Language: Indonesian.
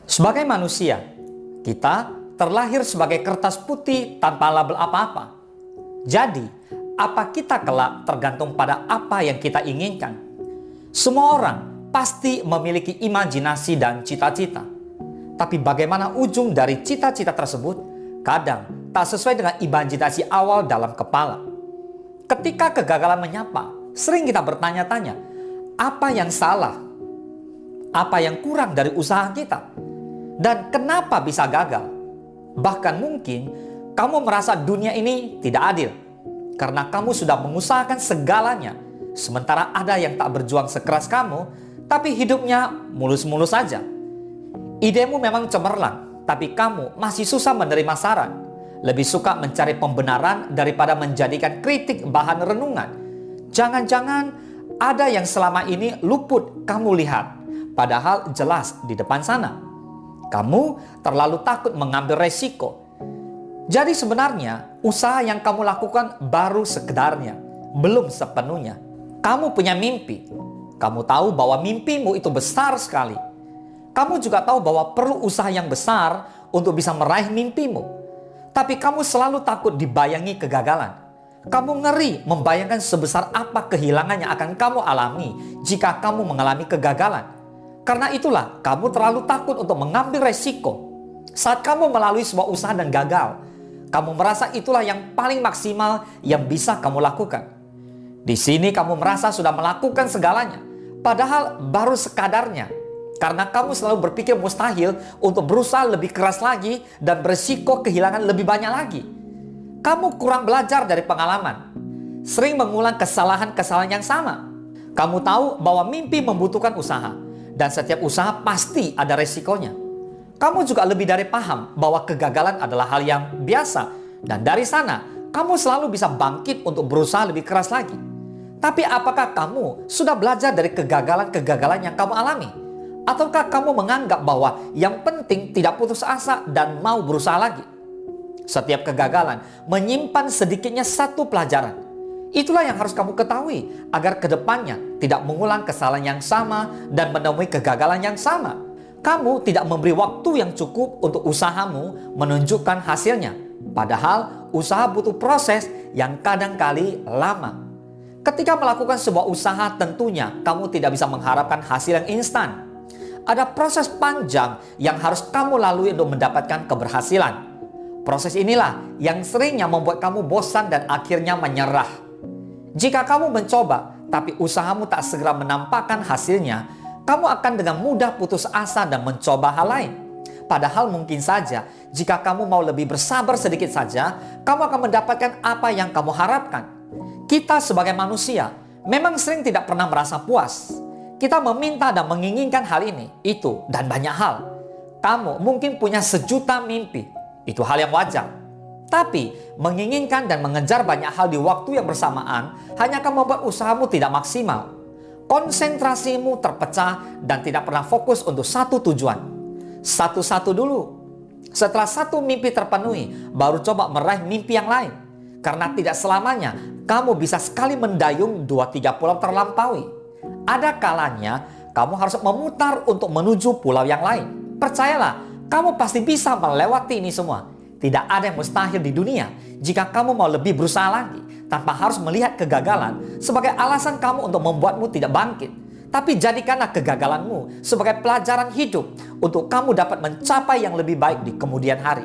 Sebagai manusia, kita terlahir sebagai kertas putih tanpa label apa-apa. Jadi, apa kita kelak tergantung pada apa yang kita inginkan. Semua orang pasti memiliki imajinasi dan cita-cita. Tapi bagaimana ujung dari cita-cita tersebut kadang tak sesuai dengan imajinasi awal dalam kepala. Ketika kegagalan menyapa, sering kita bertanya-tanya, apa yang salah? Apa yang kurang dari usaha kita? Dan kenapa bisa gagal? Bahkan mungkin kamu merasa dunia ini tidak adil karena kamu sudah mengusahakan segalanya, sementara ada yang tak berjuang sekeras kamu, tapi hidupnya mulus-mulus saja. Idemu memang cemerlang, tapi kamu masih susah menerima saran. Lebih suka mencari pembenaran daripada menjadikan kritik bahan renungan. Jangan-jangan ada yang selama ini luput kamu lihat, padahal jelas di depan sana. Kamu terlalu takut mengambil resiko. Jadi sebenarnya usaha yang kamu lakukan baru sekedarnya, belum sepenuhnya. Kamu punya mimpi. Kamu tahu bahwa mimpimu itu besar sekali. Kamu juga tahu bahwa perlu usaha yang besar untuk bisa meraih mimpimu. Tapi kamu selalu takut dibayangi kegagalan. Kamu ngeri membayangkan sebesar apa kehilangan yang akan kamu alami jika kamu mengalami kegagalan. Karena itulah kamu terlalu takut untuk mengambil resiko. Saat kamu melalui sebuah usaha dan gagal, kamu merasa itulah yang paling maksimal yang bisa kamu lakukan. Di sini kamu merasa sudah melakukan segalanya, padahal baru sekadarnya. Karena kamu selalu berpikir mustahil untuk berusaha lebih keras lagi dan berisiko kehilangan lebih banyak lagi. Kamu kurang belajar dari pengalaman, sering mengulang kesalahan-kesalahan yang sama. Kamu tahu bahwa mimpi membutuhkan usaha, dan setiap usaha pasti ada resikonya. Kamu juga lebih dari paham bahwa kegagalan adalah hal yang biasa. Dan dari sana, kamu selalu bisa bangkit untuk berusaha lebih keras lagi. Tapi apakah kamu sudah belajar dari kegagalan-kegagalan yang kamu alami? Ataukah kamu menganggap bahwa yang penting tidak putus asa dan mau berusaha lagi? Setiap kegagalan menyimpan sedikitnya satu pelajaran. Itulah yang harus kamu ketahui agar kedepannya tidak mengulang kesalahan yang sama dan menemui kegagalan yang sama. Kamu tidak memberi waktu yang cukup untuk usahamu menunjukkan hasilnya. Padahal usaha butuh proses yang kadang-kali lama. Ketika melakukan sebuah usaha tentunya kamu tidak bisa mengharapkan hasil yang instan. Ada proses panjang yang harus kamu lalui untuk mendapatkan keberhasilan. Proses inilah yang seringnya membuat kamu bosan dan akhirnya menyerah. Jika kamu mencoba, tapi usahamu tak segera menampakkan hasilnya, kamu akan dengan mudah putus asa dan mencoba hal lain. Padahal mungkin saja, jika kamu mau lebih bersabar sedikit saja, kamu akan mendapatkan apa yang kamu harapkan. Kita sebagai manusia, memang sering tidak pernah merasa puas. Kita meminta dan menginginkan hal ini, itu, dan banyak hal. Kamu mungkin punya sejuta mimpi, itu hal yang wajar. Tapi, menginginkan dan mengejar banyak hal di waktu yang bersamaan hanya akan membuat usahamu tidak maksimal. Konsentrasimu terpecah dan tidak pernah fokus untuk satu tujuan. Satu-satu dulu. Setelah satu mimpi terpenuhi, baru coba meraih mimpi yang lain. Karena tidak selamanya kamu bisa sekali mendayung 2-3 pulau terlampaui. Ada kalanya kamu harus memutar untuk menuju pulau yang lain. Percayalah, kamu pasti bisa melewati ini semua. Tidak ada yang mustahil di dunia jika kamu mau lebih berusaha lagi tanpa harus melihat kegagalan sebagai alasan kamu untuk membuatmu tidak bangkit. Tapi jadikanlah kegagalanmu sebagai pelajaran hidup untuk kamu dapat mencapai yang lebih baik di kemudian hari.